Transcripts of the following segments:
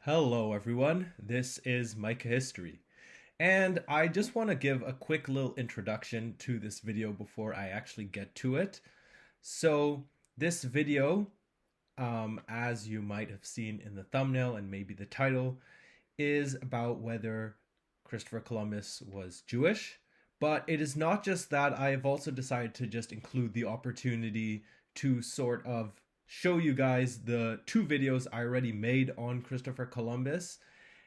Hello, everyone. This is Micah History, and I just want to give a quick little introduction to this video before I actually get to it. So, this video, as you might have seen in the thumbnail and maybe the title, is about whether Christopher Columbus was Jewish. But it is not just that. I have also decided to just include the opportunity to sort of show you guys the two videos I already made on Christopher Columbus.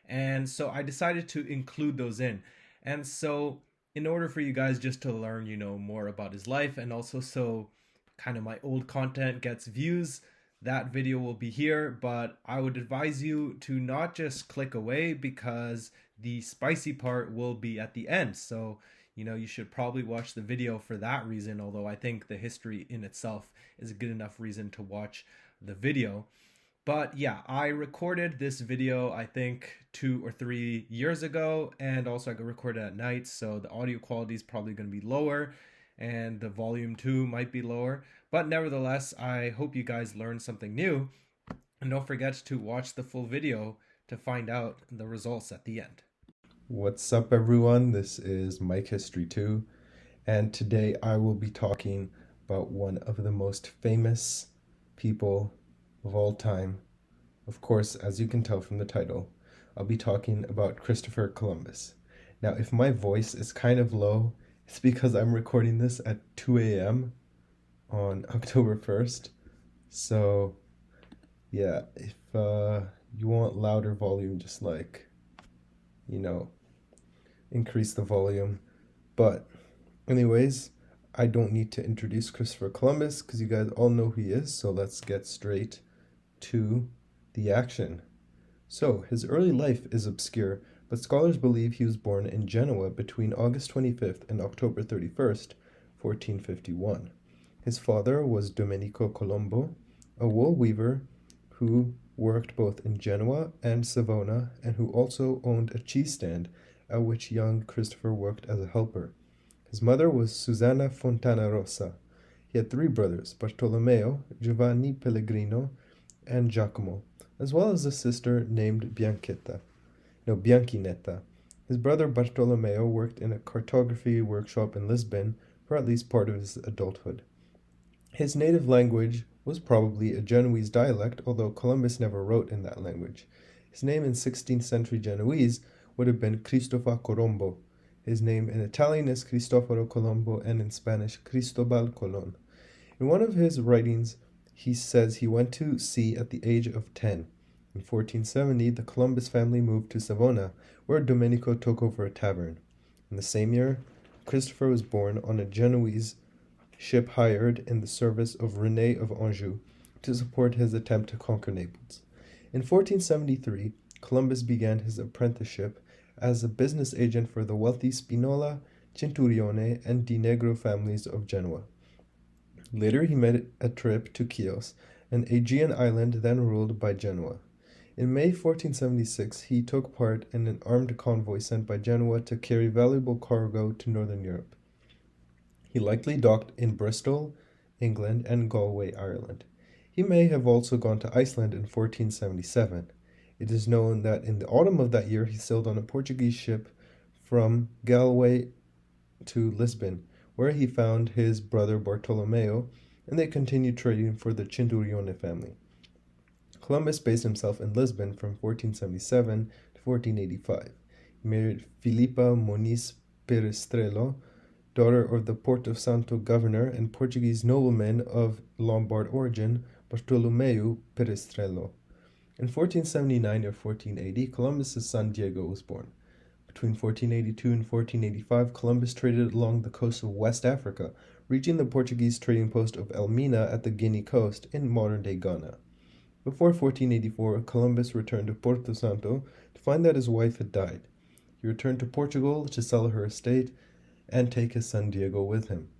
And so I decided to include those in. And so, in order for you guys just to learn, more about his life, and also so kind of my old content gets views, that video will be here. But I would advise you to not just click away because the spicy part will be at the end. So, you should probably watch the video for that reason, although I think the history in itself is a good enough reason to watch the video. But yeah, I recorded this video, I think 2 or 3 years ago, and also I could record it at night, so the audio quality is probably going to be lower, and the volume too might be lower. But nevertheless, I hope you guys learned something new, and don't forget to watch the full video to find out the results at the end. What's up, everyone? This is Mike History 2, and today I will be talking about one of the most famous people of all time. Of course, as you can tell from the title, I'll be talking about Christopher Columbus. Now, if my voice is kind of low, it's because I'm recording this at 2 a.m. on October 1st. So, yeah, if you want louder volume, just increase the volume. But anyways, I don't need to introduce Christopher Columbus because you guys all know who he is, so let's get straight to the action. So, his early life is obscure, but scholars believe he was born in Genoa between August 25th and October 31st, 1451. His father was Domenico Colombo, a wool weaver who worked both in Genoa and Savona, and who also owned a cheese stand at which young Christopher worked as a helper. His mother was Susanna Fontanarossa. He had three brothers, Bartolomeo, Giovanni Pellegrino, and Giacomo, as well as a sister named Bianchinetta. His brother Bartolomeo worked in a cartography workshop in Lisbon for at least part of his adulthood. His native language was probably a Genoese dialect, although Columbus never wrote in that language. His name in 16th century Genoese would have been Cristoforo Colombo. His name in Italian is Cristoforo Colombo, and in Spanish, Cristobal Colon. In one of his writings, he says he went to sea at the age of 10. In 1470, the Columbus family moved to Savona, where Domenico took over a tavern. In the same year, Christopher was born on a Genoese ship hired in the service of René of Anjou to support his attempt to conquer Naples. In 1473, Columbus began his apprenticeship as a business agent for the wealthy Spinola, Centurione, and Di Negro families of Genoa. Later, he made a trip to Chios, an Aegean island then ruled by Genoa. In May 1476, he took part in an armed convoy sent by Genoa to carry valuable cargo to northern Europe. He likely docked in Bristol, England, and Galway, Ireland. He may have also gone to Iceland in 1477. It is known that in the autumn of that year he sailed on a Portuguese ship from Galway to Lisbon, where he found his brother Bartolomeo, and they continued trading for the Centurione family. Columbus based himself in Lisbon from 1477 to 1485. He married Filipa Moniz Perestrello, daughter of the Porto Santo governor and Portuguese nobleman of Lombard origin, Bartolomeu Perestrello. In 1479 or 1480, Columbus's son Diego was born. Between 1482 and 1485, Columbus traded along the coast of West Africa, reaching the Portuguese trading post of Elmina at the Guinea coast in modern-day Ghana. Before 1484, Columbus returned to Porto Santo to find that his wife had died. He returned to Portugal to sell her estate and take his son Diego with him.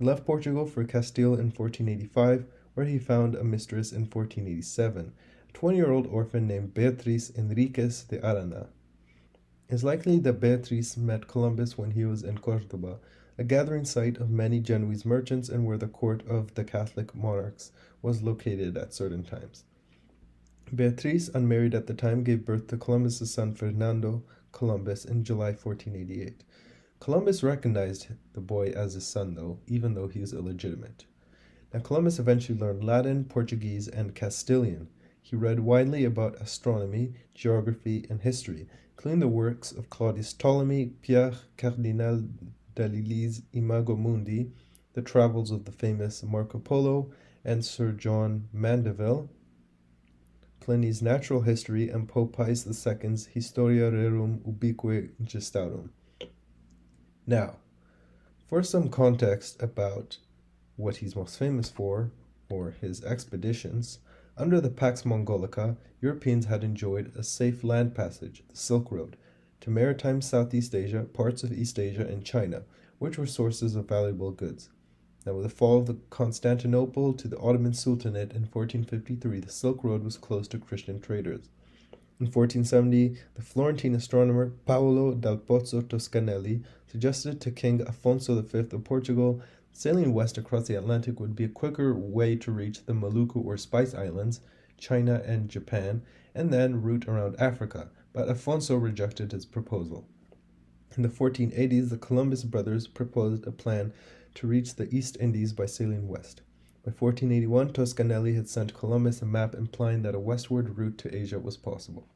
He left Portugal for Castile in 1485, where he found a mistress in 1487, a 20-year-old orphan named Beatriz Enriquez de Arana. It is likely that Beatriz met Columbus when he was in Córdoba, a gathering site of many Genoese merchants and where the court of the Catholic monarchs was located at certain times. Beatriz, unmarried at the time, gave birth to Columbus's son Fernando Columbus in July 1488. Columbus recognized the boy as his son, even though he was illegitimate. Now, Columbus eventually learned Latin, Portuguese, and Castilian. He read widely about astronomy, geography, and history, including the works of Claudius Ptolemy, Pierre Cardinal Dalilis' Imago Mundi, the travels of the famous Marco Polo, and Sir John Mandeville, Pliny's Natural History, and Pope Pius II's Historia Rerum Ubique Gestarum. Now, for some context about what he's most famous for, or his expeditions, under the Pax Mongolica, Europeans had enjoyed a safe land passage, the Silk Road, to maritime Southeast Asia, parts of East Asia, and China, which were sources of valuable goods. Now, with the fall of the Constantinople to the Ottoman Sultanate in 1453, the Silk Road was closed to Christian traders. In 1470, the Florentine astronomer Paolo dal Pozzo Toscanelli suggested to King Afonso V of Portugal sailing west across the Atlantic would be a quicker way to reach the Maluku or Spice Islands, China and Japan, and then route around Africa, but Afonso rejected his proposal. In the 1480s, the Columbus brothers proposed a plan to reach the East Indies by sailing west. By 1481, Toscanelli had sent Columbus a map implying that a westward route to Asia was possible.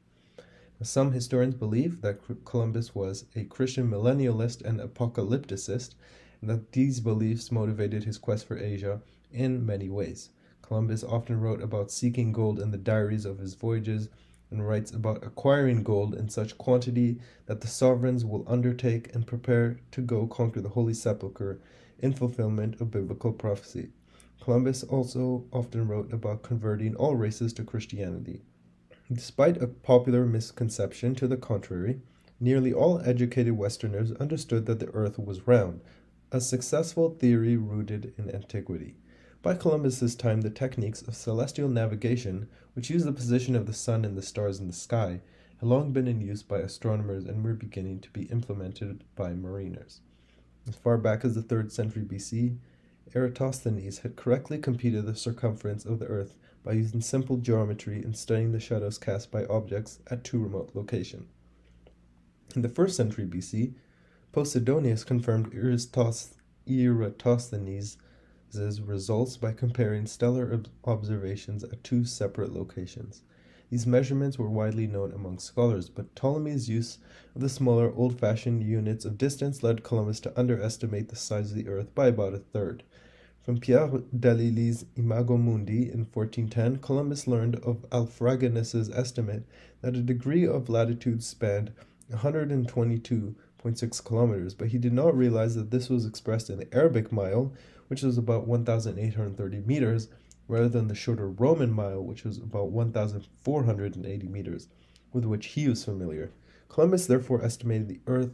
Some historians believe that Columbus was a Christian millennialist and apocalypticist, and that these beliefs motivated his quest for Asia in many ways. Columbus often wrote about seeking gold in the diaries of his voyages, and writes about acquiring gold in such quantity that the sovereigns will undertake and prepare to go conquer the Holy Sepulchre in fulfillment of biblical prophecy. Columbus also often wrote about converting all races to Christianity. Despite a popular misconception to the contrary, nearly all educated Westerners understood that the earth was round, a successful theory rooted in antiquity. By Columbus's time, the techniques of celestial navigation, which use the position of the sun and the stars in the sky, had long been in use by astronomers and were beginning to be implemented by mariners. As far back as the 3rd century BC, Eratosthenes had correctly computed the circumference of the earth by using simple geometry and studying the shadows cast by objects at 2 remote locations. In the 1st century BC, Posidonius confirmed Eratosthenes' results by comparing stellar observations at 2 separate locations. These measurements were widely known among scholars, but Ptolemy's use of the smaller, old-fashioned units of distance led Columbus to underestimate the size of the Earth by about a third. From Pierre Dalilis' Imago Mundi in 1410, Columbus learned of Alfraganus's estimate that a degree of latitude spanned 122.6 kilometers, but he did not realize that this was expressed in the Arabic mile, which was about 1,830 meters, rather than the shorter Roman mile, which was about 1,480 meters, with which he was familiar. Columbus therefore estimated the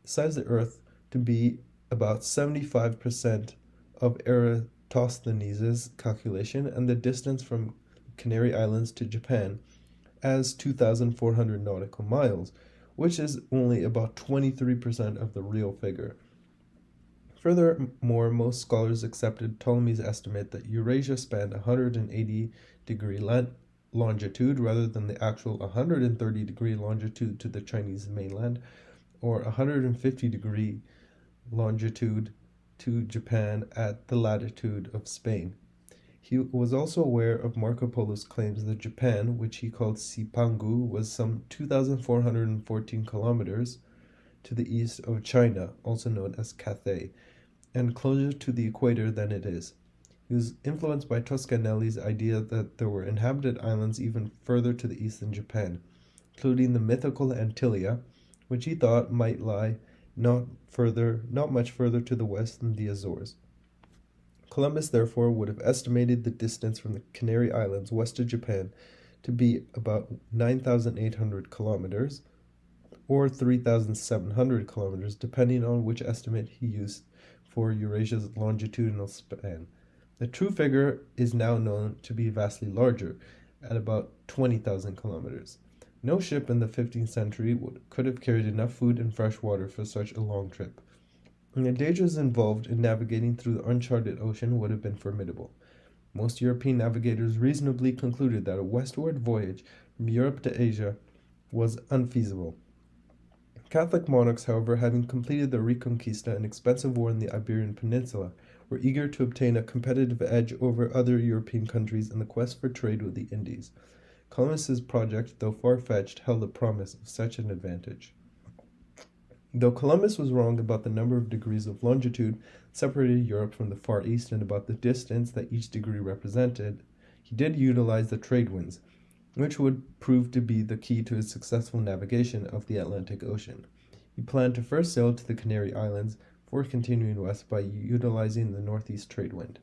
size of the Earth to be about 75% of Eratosthenes' calculation, and the distance from Canary Islands to Japan as 2,400 nautical miles, which is only about 23% of the real figure. Furthermore, most scholars accepted Ptolemy's estimate that Eurasia spanned 180-degree longitude rather than the actual 130-degree longitude to the Chinese mainland, or 150-degree longitude to Japan at the latitude of Spain. He was also aware of Marco Polo's claims that Japan, which he called Cipangu, was some 2,414 kilometers to the east of China, also known as Cathay, and closer to the equator than it is. He was influenced by Toscanelli's idea that there were inhabited islands even further to the east than Japan, including the mythical Antilia, which he thought might lie not much further to the west than the Azores. Columbus therefore would have estimated the distance from the Canary Islands west of Japan to be about 9,800 kilometers, or 3,700 kilometers, depending on which estimate he used for Eurasia's longitudinal span. The true figure is now known to be vastly larger, at about 20,000 kilometers. No ship in the 15th century could have carried enough food and fresh water for such a long trip, and the dangers involved in navigating through the uncharted ocean would have been formidable. Most European navigators reasonably concluded that a westward voyage from Europe to Asia was unfeasible. Catholic monarchs, however, having completed the Reconquista, an expensive war in the Iberian Peninsula, were eager to obtain a competitive edge over other European countries in the quest for trade with the Indies. Columbus's project, though far-fetched, held the promise of such an advantage. Though Columbus was wrong about the number of degrees of longitude separated Europe from the Far East and about the distance that each degree represented, he did utilize the trade winds, which would prove to be the key to his successful navigation of the Atlantic Ocean. He planned to first sail to the Canary Islands before continuing west by utilizing the northeast trade wind.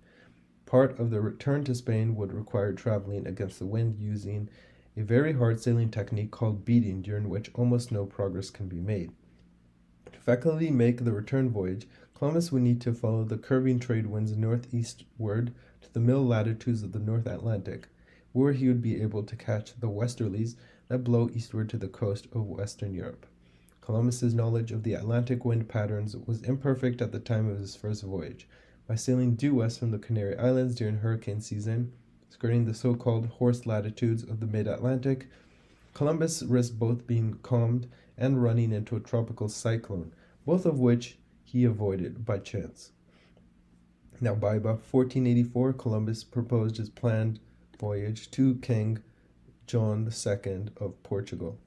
Part of the return to Spain would require traveling against the wind using a very hard sailing technique called beating, during which almost no progress can be made. To effectively make the return voyage, Columbus would need to follow the curving trade winds northeastward to the middle latitudes of the North Atlantic, where he would be able to catch the westerlies that blow eastward to the coast of Western Europe. Columbus's knowledge of the Atlantic wind patterns was imperfect at the time of his first voyage. By sailing due west from the Canary Islands during hurricane season, skirting the so-called horse latitudes of the mid-Atlantic, Columbus risked both being calmed and running into a tropical cyclone, both of which he avoided by chance. Now, by about 1484, Columbus proposed his planned voyage to King John II of Portugal.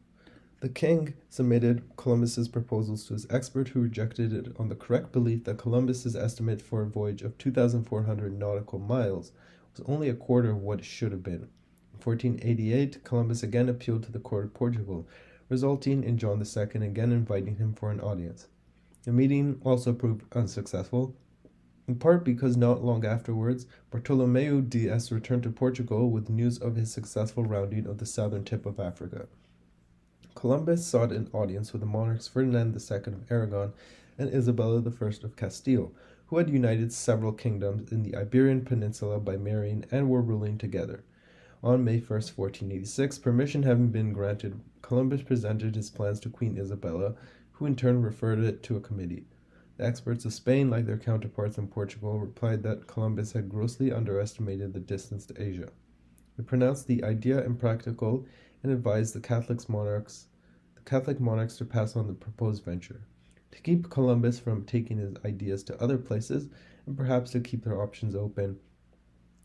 The king submitted Columbus's proposals to his expert, who rejected it on the correct belief that Columbus's estimate for a voyage of 2,400 nautical miles was only a quarter of what it should have been. In 1488, Columbus again appealed to the court of Portugal, resulting in John II again inviting him for an audience. The meeting also proved unsuccessful, in part because not long afterwards, Bartolomeu Dias returned to Portugal with news of his successful rounding of the southern tip of Africa. Columbus sought an audience with the monarchs Ferdinand II of Aragon and Isabella I of Castile, who had united several kingdoms in the Iberian Peninsula by marrying and were ruling together. On May 1, 1486, permission having been granted, Columbus presented his plans to Queen Isabella, who in turn referred it to a committee. The experts of Spain, like their counterparts in Portugal, replied that Columbus had grossly underestimated the distance to Asia. They pronounced the idea impractical and advised the Catholic monarchs to pass on the proposed venture. To keep Columbus from taking his ideas to other places, and perhaps to keep their options open,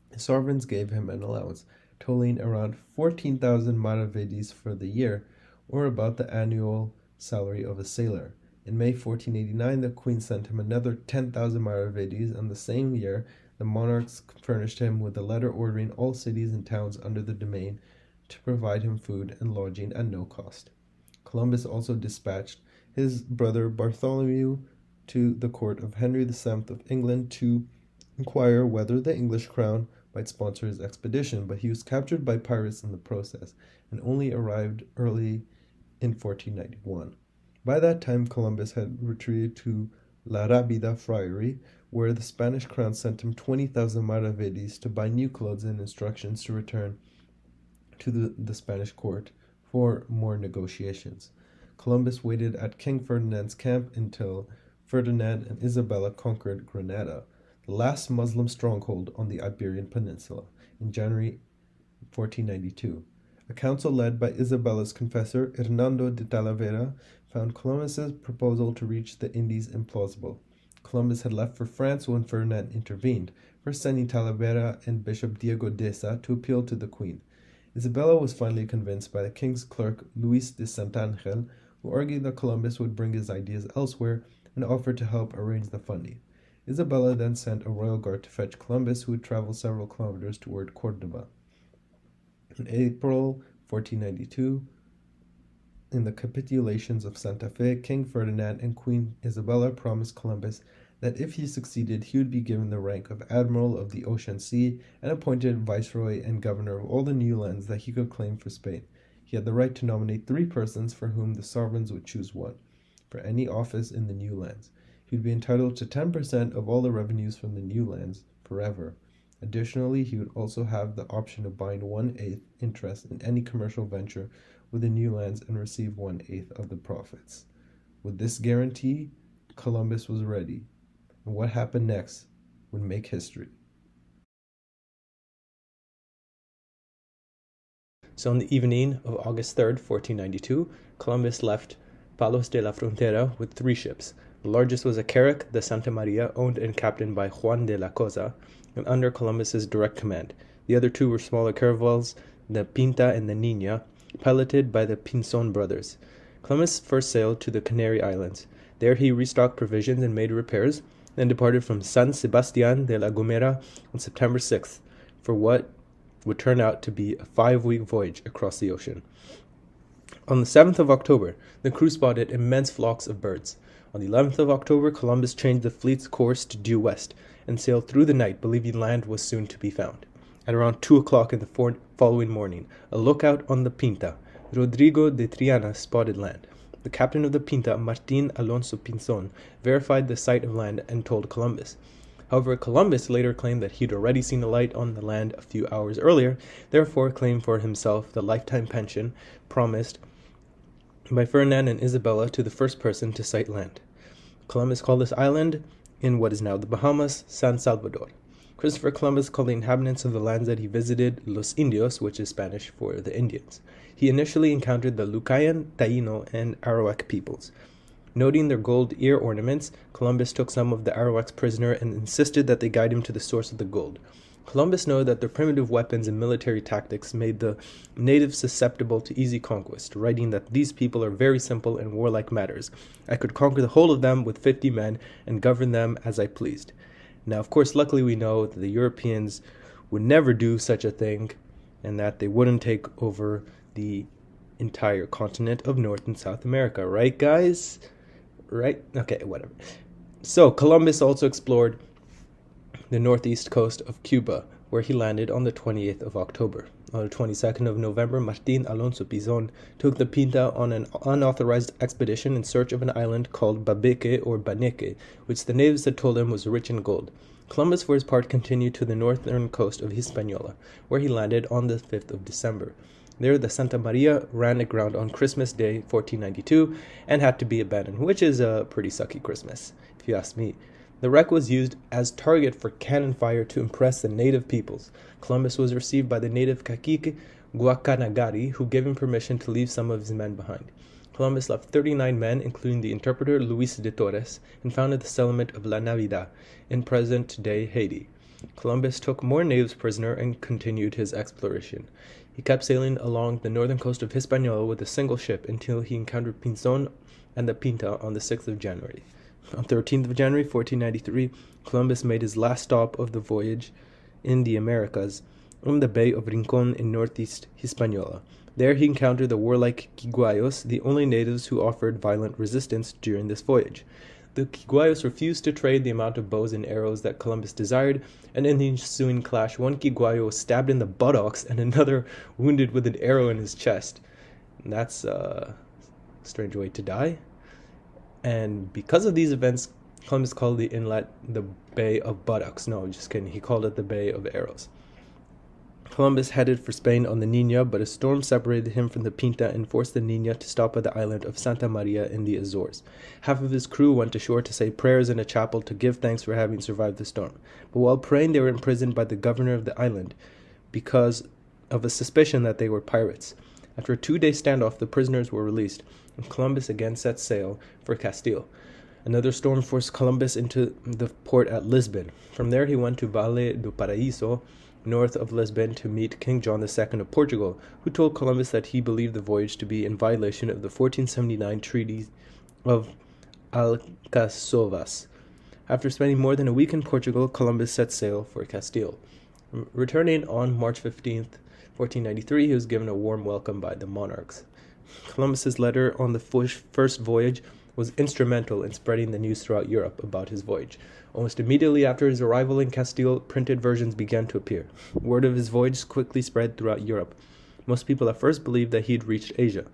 the sovereigns gave him an allowance, totaling around 14,000 maravedis for the year, or about the annual salary of a sailor. In May 1489, the Queen sent him another 10,000 maravedis, and the same year the monarchs furnished him with a letter ordering all cities and towns under the domain to provide him food and lodging at no cost. Columbus also dispatched his brother Bartholomew to the court of Henry VII of England to inquire whether the English crown might sponsor his expedition, but he was captured by pirates in the process and only arrived early in 1491. By that time, Columbus had retreated to La Rábida Friary, where the Spanish crown sent him 20,000 maravedis to buy new clothes and instructions to return to the Spanish court for more negotiations. Columbus waited at King Ferdinand's camp until Ferdinand and Isabella conquered Granada, the last Muslim stronghold on the Iberian Peninsula, in January 1492. A council led by Isabella's confessor, Hernando de Talavera, found Columbus's proposal to reach the Indies implausible. Columbus had left for France when Ferdinand intervened, first sending Talavera and Bishop Diego Deza to appeal to the Queen. Isabella was finally convinced by the king's clerk, Luis de Santangel, who argued that Columbus would bring his ideas elsewhere and offered to help arrange the funding. Isabella then sent a royal guard to fetch Columbus, who would travel several kilometers toward Cordoba. In April 1492, in the capitulations of Santa Fe, King Ferdinand and Queen Isabella promised Columbus that if he succeeded, he would be given the rank of Admiral of the Ocean Sea and appointed Viceroy and Governor of all the new lands that he could claim for Spain. He had the right to nominate 3 persons for whom the sovereigns would choose one, for any office in the new lands. He would be entitled to 10% of all the revenues from the new lands forever. Additionally, he would also have the option of buying 1/8 interest in any commercial venture with the new lands and receive 1/8 of the profits. With this guarantee, Columbus was ready, and what happened next would make history. So on the evening of August 3rd, 1492, Columbus left Palos de la Frontera with 3 ships. The largest was a carrack, the Santa Maria, owned and captained by Juan de la Cosa, and under Columbus's direct command. The other 2 were smaller caravels, the Pinta and the Niña, piloted by the Pinzon brothers. Columbus first sailed to the Canary Islands. There he restocked provisions and made repairs, then departed from San Sebastián de la Gomera on September 6th for what would turn out to be a 5-week voyage across the ocean. On the 7th of October, the crew spotted immense flocks of birds. On the 11th of October, Columbus changed the fleet's course to due west and sailed through the night, believing land was soon to be found. At around 2 o'clock in the following morning, a lookout on the Pinta, Rodrigo de Triana, spotted land. The captain of the Pinta, Martín Alonso Pinzon, verified the sight of land and told Columbus. However, Columbus later claimed that he'd already seen a light on the land a few hours earlier, therefore claimed for himself the lifetime pension promised by Ferdinand and Isabella to the first person to sight land. Columbus called this island, in what is now the Bahamas, San Salvador. Christopher Columbus called the inhabitants of the lands that he visited Los Indios, which is Spanish for the Indians. He initially encountered the Lucayan, Taino, and Arawak peoples. Noting their gold ear ornaments, Columbus took some of the Arawaks prisoner and insisted that they guide him to the source of the gold. Columbus knew that their primitive weapons and military tactics made the natives susceptible to easy conquest, writing that these people are very simple in warlike matters. I could conquer the whole of them with 50 men and govern them as I pleased. Now, of course, luckily we know that the Europeans would never do such a thing and that they wouldn't take over the entire continent of North and South America. Right, guys? Right? Okay, whatever. So, Columbus also explored the northeast coast of Cuba, where he landed on the 28th of October. On the 22nd of November, Martín Alonso Pinzon took the Pinta on an unauthorized expedition in search of an island called Babeque or Baneque, which the natives had told him was rich in gold. Columbus, for his part, continued to the northern coast of Hispaniola, where he landed on the 5th of December. There, the Santa Maria ran aground on Christmas Day, 1492, and had to be abandoned, which is a pretty sucky Christmas, if you ask me. The wreck was used as target for cannon fire to impress the native peoples. Columbus was received by the native cacique Guacanagari, who gave him permission to leave some of his men behind. Columbus left 39 men, including the interpreter Luis de Torres, and founded the settlement of La Navidad in present-day Haiti. Columbus took more natives prisoner and continued his exploration. He kept sailing along the northern coast of Hispaniola with a single ship until he encountered Pinzon and the Pinta on the 6th of January. On 13th of January, 1493, Columbus made his last stop of the voyage in the Americas, in the Bay of Rincon in northeast Hispaniola. There he encountered the warlike Quiguayos, the only natives who offered violent resistance during this voyage. The Quiguayos refused to trade the amount of bows and arrows that Columbus desired, and in the ensuing clash, one Quiguayo was stabbed in the buttocks and another wounded with an arrow in his chest. And that's a strange way to die. And because of these events, Columbus called the inlet the Bay of Buttocks. No, just kidding. He called it the Bay of Arrows. Columbus headed for Spain on the Niña, but a storm separated him from the Pinta and forced the Niña to stop at the island of Santa Maria in the Azores. Half of his crew went ashore to say prayers in a chapel to give thanks for having survived the storm. But while praying, they were imprisoned by the governor of the island because of a suspicion that they were pirates. After a 2-day standoff, the prisoners were released, and Columbus again set sail for Castile. Another storm forced Columbus into the port at Lisbon. From there he went to Valle do Paraíso, north of Lisbon, to meet King John II of Portugal, who told Columbus that he believed the voyage to be in violation of the 1479 Treaty of Alcasovas. After spending more than a week in Portugal, Columbus set sail for Castile. Returning on March 15th, 1493, he was given a warm welcome by the Monarchs. Columbus's letter on the first voyage was instrumental in spreading the news throughout Europe about his voyage. Almost immediately after his arrival in Castile, printed versions began to appear. Word of his voyage quickly spread throughout Europe. Most people at first believed that he had reached Asia.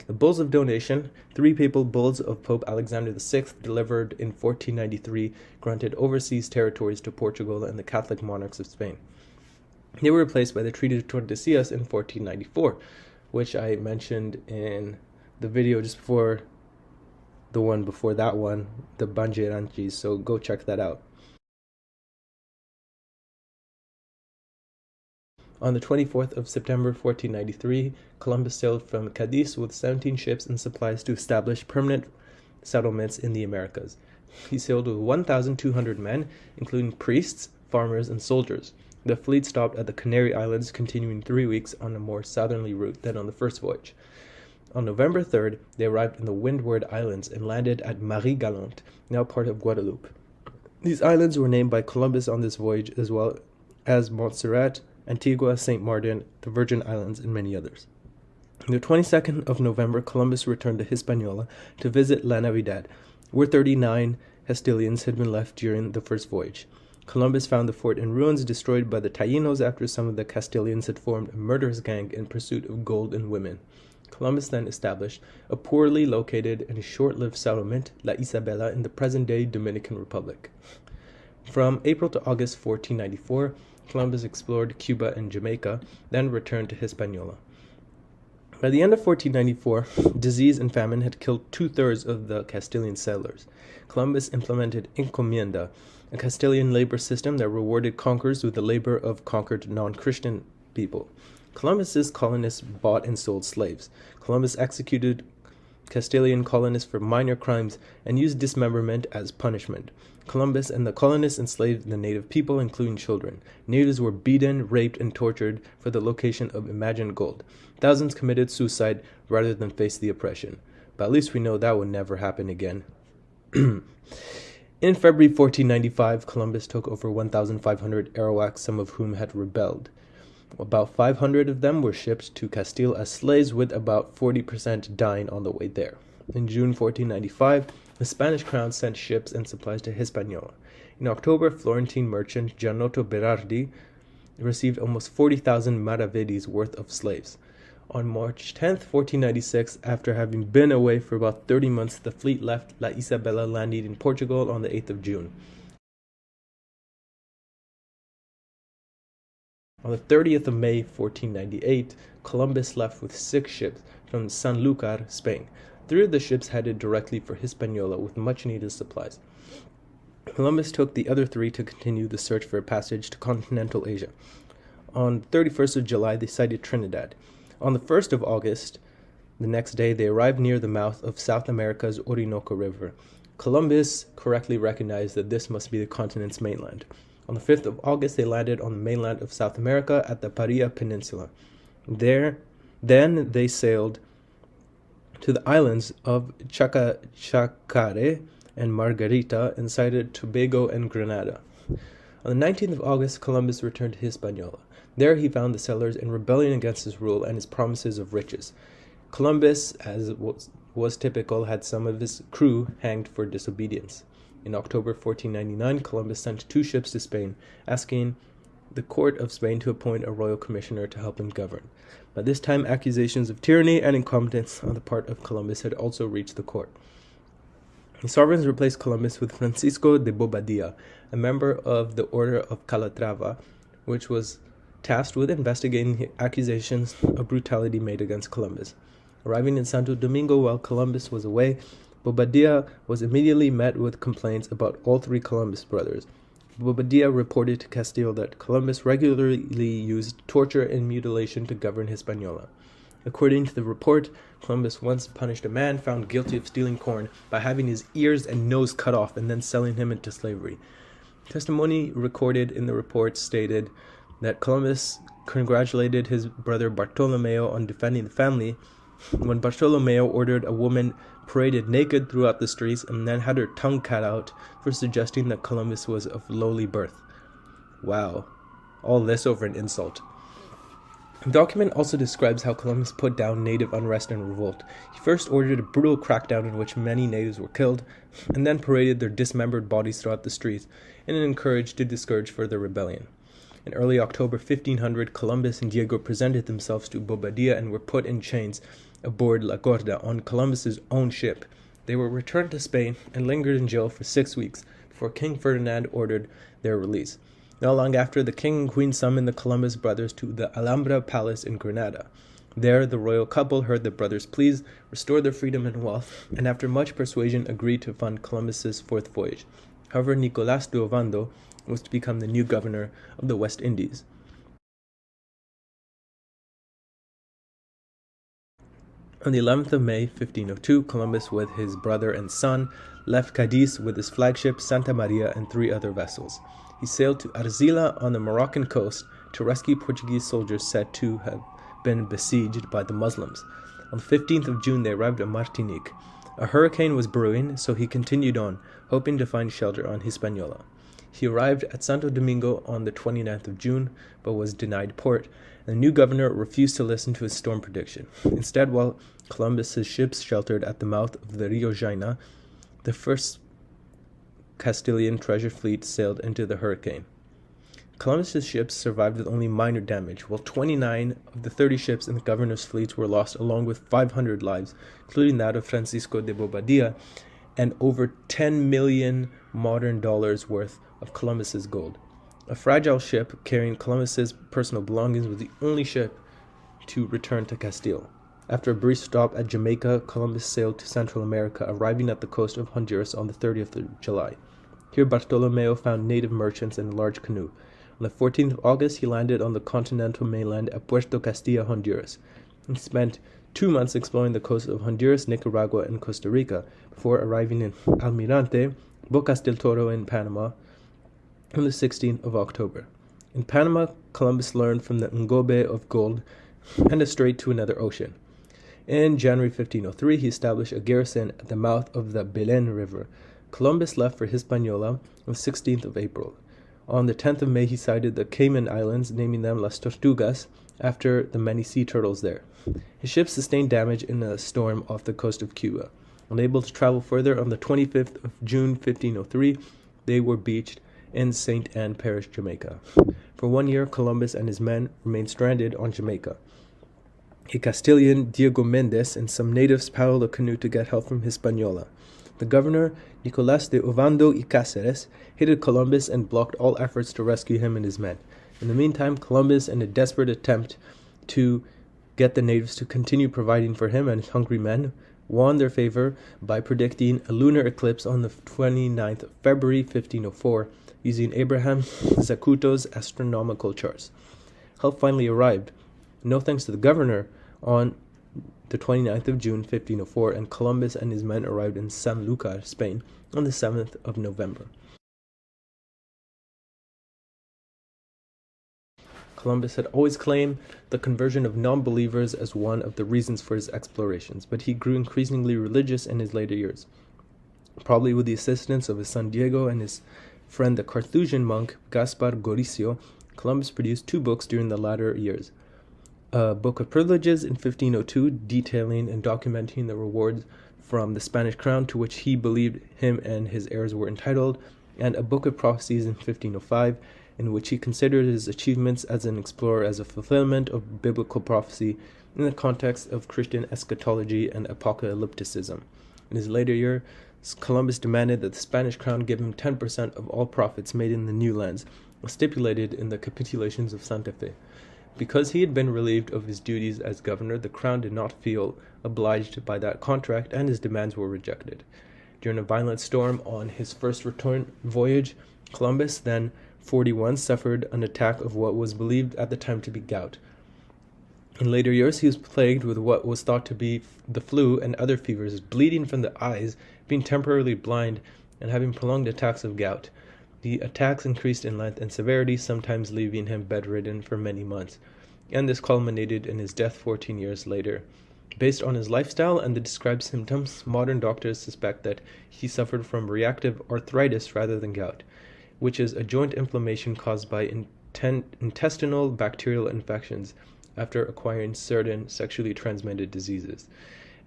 The bulls of donation, 3 papal bulls of Pope Alexander VI, delivered in 1493, granted overseas territories to Portugal and the Catholic monarchs of Spain. They were replaced by the Treaty of Tordesillas in 1494, which I mentioned in the video just before the one before that one, the Banjeranchis, so go check that out. On the 24th of September 1493, Columbus sailed from Cadiz with 17 ships and supplies to establish permanent settlements in the Americas. He sailed with 1,200 men, including priests, farmers, and soldiers. The fleet stopped at the Canary Islands, continuing 3 weeks on a more southerly route than on the first voyage. On November 3rd, they arrived in the Windward Islands and landed at Marie-Galante, now part of Guadeloupe. These islands were named by Columbus on this voyage, as well as Montserrat, Antigua, St. Martin, the Virgin Islands, and many others. On the 22nd of November, Columbus returned to Hispaniola to visit La Navidad, where 39 Castilians had been left during the first voyage. Columbus found the fort in ruins, destroyed by the Taínos after some of the Castilians had formed a murderous gang in pursuit of gold and women. Columbus then established a poorly located and short-lived settlement, La Isabela, in the present-day Dominican Republic. From April to August 1494, Columbus explored Cuba and Jamaica, then returned to Hispaniola. By the end of 1494, disease and famine had killed 2/3 of the Castilian settlers. Columbus implemented encomienda, a Castilian labor system that rewarded conquerors with the labor of conquered non-Christian people. Columbus's colonists bought and sold slaves. Columbus executed Castilian colonists for minor crimes and used dismemberment as punishment. Columbus and the colonists enslaved the native people, including children. Natives were beaten, raped, and tortured for the location of imagined gold. Thousands committed suicide rather than face the oppression. But at least we know that would never happen again. In February 1495, Columbus took over 1,500 Arawaks, some of whom had rebelled. About 500 of them were shipped to Castile as slaves, with about 40% dying on the way there. In June 1495, the Spanish crown sent ships and supplies to Hispaniola. In October, Florentine merchant Gianotto Berardi received almost 40,000 maravedis worth of slaves. On March 10, 1496, after having been away for about 30 months, the fleet left La Isabela, landing in Portugal on the 8th of June. On the 30th of May, 1498, Columbus left with 6 ships from Sanlúcar, Spain. 3 of the ships headed directly for Hispaniola with much-needed supplies. Columbus took the other 3 to continue the search for a passage to continental Asia. On the 31st of July, they sighted Trinidad. On the 1st of August, the next day, they arrived near the mouth of South America's Orinoco River. Columbus correctly recognized that this must be the continent's mainland. On the 5th of August, they landed on the mainland of South America at the Paria Peninsula. Then they sailed to the islands of Chacare and Margarita and sighted Tobago and Grenada. On the 19th of August, Columbus returned to Hispaniola. There he found the settlers in rebellion against his rule and his promises of riches. Columbus, as was typical, had some of his crew hanged for disobedience. In October 1499, Columbus sent 2 ships to Spain, asking the court of Spain to appoint a royal commissioner to help him govern. By this time, accusations of tyranny and incompetence on the part of Columbus had also reached the court. The sovereigns replaced Columbus with Francisco de Bobadilla, a member of the Order of Calatrava, which was tasked with investigating accusations of brutality made against Columbus. Arriving in Santo Domingo while Columbus was away, Bobadilla was immediately met with complaints about all 3 Columbus brothers. Bobadilla reported to Castile that Columbus regularly used torture and mutilation to govern Hispaniola. According to the report, Columbus once punished a man found guilty of stealing corn by having his ears and nose cut off and then selling him into slavery. Testimony recorded in the report stated that Columbus congratulated his brother Bartolomeo on defending the family when Bartolomeo ordered a woman paraded naked throughout the streets and then had her tongue cut out for suggesting that Columbus was of lowly birth. Wow. All this over an insult. The document also describes how Columbus put down native unrest and revolt. He first ordered a brutal crackdown in which many natives were killed, and then paraded their dismembered bodies throughout the streets in an encourage to discourage further rebellion. In early October 1500, Columbus and Diego presented themselves to Bobadilla and were put in chains aboard La Gorda on Columbus's own ship. They were returned to Spain and lingered in jail for 6 weeks before King Ferdinand ordered their release. Not long after, the king and queen summoned the Columbus brothers to the Alhambra Palace in Granada. There, the royal couple heard the brothers' pleas, restored their freedom and wealth, and after much persuasion agreed to fund Columbus's 4th voyage. However, Nicolás de Ovando was to become the new governor of the West Indies. On the 11th of May, 1502, Columbus, with his brother and son, left Cadiz with his flagship Santa Maria and 3 other vessels. He sailed to Arcila on the Moroccan coast to rescue Portuguese soldiers said to have been besieged by the Muslims. On the 15th of June, they arrived at Martinique. A hurricane was brewing, so he continued on, hoping to find shelter on Hispaniola. He arrived at Santo Domingo on the 29th of June, but was denied port, and the new governor refused to listen to his storm prediction. Instead, while Columbus's ships sheltered at the mouth of the Rio Jaina, the first Castilian treasure fleet sailed into the hurricane. Columbus's ships survived with only minor damage, while 29 of the 30 ships in the governor's fleets were lost, along with 500 lives, including that of Francisco de Bobadilla, and over 10 million modern dollars worth of Columbus's gold. A fragile ship carrying Columbus's personal belongings was the only ship to return to Castile. After a brief stop at Jamaica, Columbus sailed to Central America, arriving at the coast of Honduras on the 30th of July. Here Bartolomeo found native merchants in a large canoe. On the 14th of August, he landed on the continental mainland at Puerto Castilla, Honduras. He spent 2 months exploring the coasts of Honduras, Nicaragua, and Costa Rica before arriving in Almirante, Bocas del Toro in Panama on the 16th of October. In Panama, Columbus learned from the Ngobe of gold and a strait to another ocean. In January 1503, he established a garrison at the mouth of the Belen River. Columbus left for Hispaniola on the 16th of April. On the 10th of May, he sighted the Cayman Islands, naming them Las Tortugas, after the many sea turtles there. His ships sustained damage in a storm off the coast of Cuba. Unable to travel further, on the 25th of June 1503, they were beached in St. Anne Parish, Jamaica. For 1 year, Columbus and his men remained stranded on Jamaica. A Castilian, Diego Mendez, and some natives paddled a canoe to get help from Hispaniola. The governor, Nicolás de Ovando y Cáceres, hated Columbus and blocked all efforts to rescue him and his men. In the meantime, Columbus, in a desperate attempt to get the natives to continue providing for him and his hungry men, won their favor by predicting a lunar eclipse on the 29th of February 1504 using Abraham Zacuto's astronomical charts. Help finally arrived, no thanks to the governor, on the 29th of June 1504, and Columbus and his men arrived in Sanlúcar, Spain, on the 7th of November. Columbus had always claimed the conversion of non-believers as one of the reasons for his explorations, but he grew increasingly religious in his later years. Probably with the assistance of his son Diego and his friend the Carthusian monk Gaspar Goricio, Columbus produced 2 books during the latter years. A Book of Privileges in 1502, detailing and documenting the rewards from the Spanish crown to which he believed him and his heirs were entitled, and a Book of Prophecies in 1505, in which he considered his achievements as an explorer as a fulfillment of biblical prophecy in the context of Christian eschatology and apocalypticism. In his later years, Columbus demanded that the Spanish crown give him 10% of all profits made in the new lands, as stipulated in the capitulations of Santa Fe. Because he had been relieved of his duties as governor, the crown did not feel obliged by that contract, and his demands were rejected. During a violent storm on his first return voyage, Columbus, then 41, suffered an attack of what was believed at the time to be gout. In later years, he was plagued with what was thought to be the flu and other fevers, bleeding from the eyes, being temporarily blind, and having prolonged attacks of gout. The attacks increased in length and severity, sometimes leaving him bedridden for many months, and this culminated in his death 14 years later. Based on his lifestyle and the described symptoms, modern doctors suspect that he suffered from reactive arthritis rather than gout, which is a joint inflammation caused by intestinal bacterial infections after acquiring certain sexually transmitted diseases.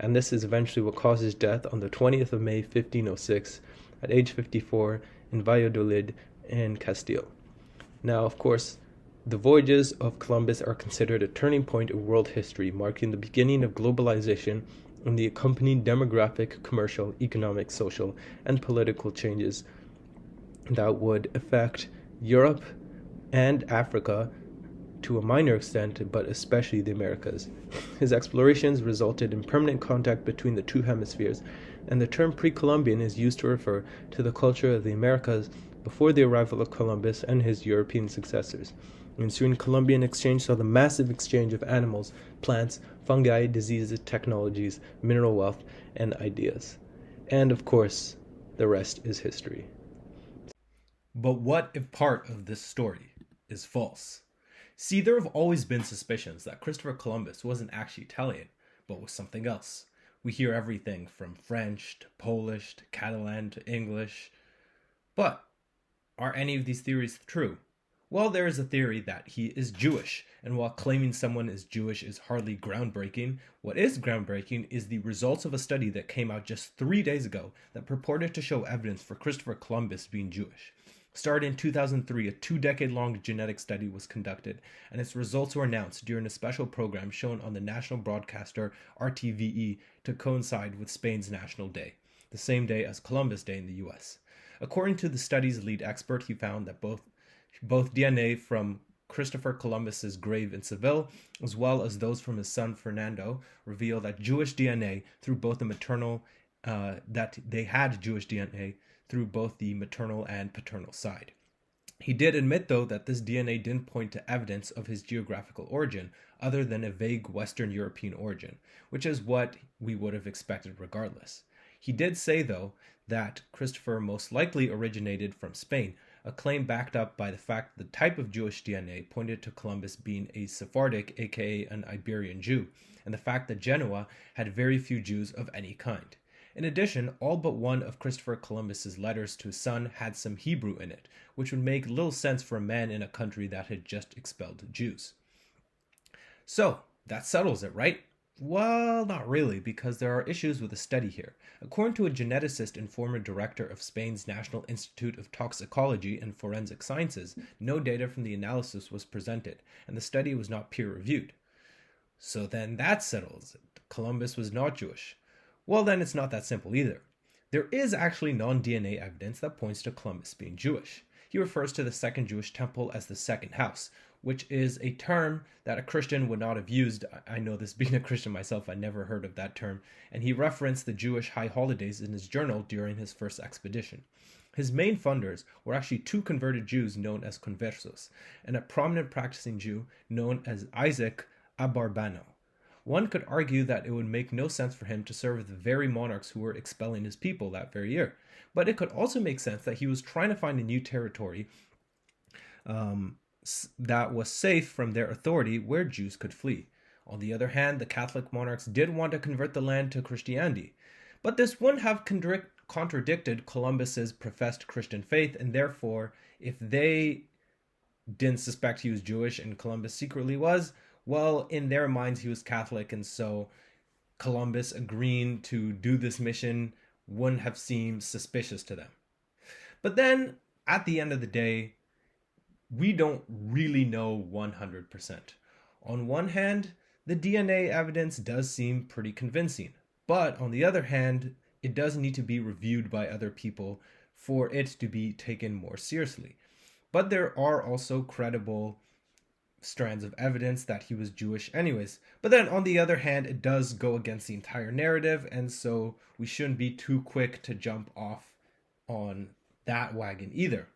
And this is eventually what caused his death on the 20th of May 1506 at age 54 in Valladolid in Castile. Now, of course, the voyages of Columbus are considered a turning point in world history, marking the beginning of globalization and the accompanying demographic, commercial, economic, social, and political changes that would affect Europe and Africa to a minor extent, but especially the Americas. His explorations resulted in permanent contact between the 2 hemispheres, and the term pre-Columbian is used to refer to the culture of the Americas before the arrival of Columbus and his European successors. The ensuing Columbian exchange saw the massive exchange of animals, plants, fungi, diseases, technologies, mineral wealth, and ideas. And of course, the rest is history. But what if part of this story is false? See, there have always been suspicions that Christopher Columbus wasn't actually Italian, but was something else. We hear everything from French to Polish to Catalan to English. But are any of these theories true? Well, there is a theory that he is Jewish, and while claiming someone is Jewish is hardly groundbreaking, what is groundbreaking is the results of a study that came out just 3 days ago that purported to show evidence for Christopher Columbus being Jewish. Started in 2003, a 2-decade-long genetic study was conducted, and its results were announced during a special program shown on the national broadcaster RTVE to coincide with Spain's National Day, the same day as Columbus Day in the US. According to the study's lead expert, he found that both DNA from Christopher Columbus's grave in Seville, as well as those from his son Fernando, reveal that Jewish DNA through both the maternal that they had Jewish DNA through both the maternal and paternal side. He did admit, though, that this DNA didn't point to evidence of his geographical origin, other than a vague Western European origin, which is what we would have expected regardless. He did say, though, that Christopher most likely originated from Spain, a claim backed up by the fact that the type of Jewish DNA pointed to Columbus being a Sephardic, aka an Iberian Jew, and the fact that Genoa had very few Jews of any kind. In addition, all but one of Christopher Columbus's letters to his son had some Hebrew in it, which would make little sense for a man in a country that had just expelled Jews. So, that settles it, right? Well, not really, because there are issues with the study here. According to a geneticist and former director of Spain's National Institute of Toxicology and Forensic Sciences, no data from the analysis was presented, and the study was not peer-reviewed. So then that settles it. Columbus was not Jewish. Well, then it's not that simple either. There is actually non-DNA evidence that points to Columbus being Jewish. He refers to the second Jewish temple as the second house, which is a term that a Christian would not have used. I know this, being a Christian myself, I never heard of that term, and he referenced the Jewish high holidays in his journal during his first expedition. His main funders were actually 2 converted Jews known as conversos, and a prominent practicing Jew known as Isaac Abarbano. One could argue that it would make no sense for him to serve the very monarchs who were expelling his people that very year, but it could also make sense that he was trying to find a new territory that was safe from their authority where Jews could flee. On the other hand, the Catholic monarchs did want to convert the land to Christianity, but this wouldn't have contradicted Columbus's professed Christian faith, and therefore, if they didn't suspect he was Jewish and Columbus secretly was, well, in their minds he was Catholic, and so Columbus agreeing to do this mission wouldn't have seemed suspicious to them. But then, at the end of the day, we don't really know 100%. On one hand, the DNA evidence does seem pretty convincing, but on the other hand, it does need to be reviewed by other people for it to be taken more seriously. But there are also credible strands of evidence that he was Jewish anyways. But then on the other hand, it does go against the entire narrative, and so we shouldn't be too quick to jump off on that wagon either.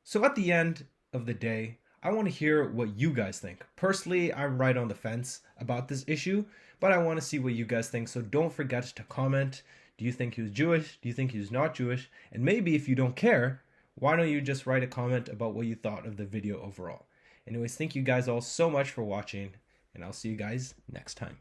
So at the end of the day, I want to hear what you guys think. Personally, I'm right on the fence about this issue, but I want to see what you guys think, so don't forget to comment. Do you think he was Jewish? Do you think he was not Jewish? And maybe if you don't care, why don't you just write a comment about what you thought of the video overall? Anyways, thank you guys all so much for watching, and I'll see you guys next time.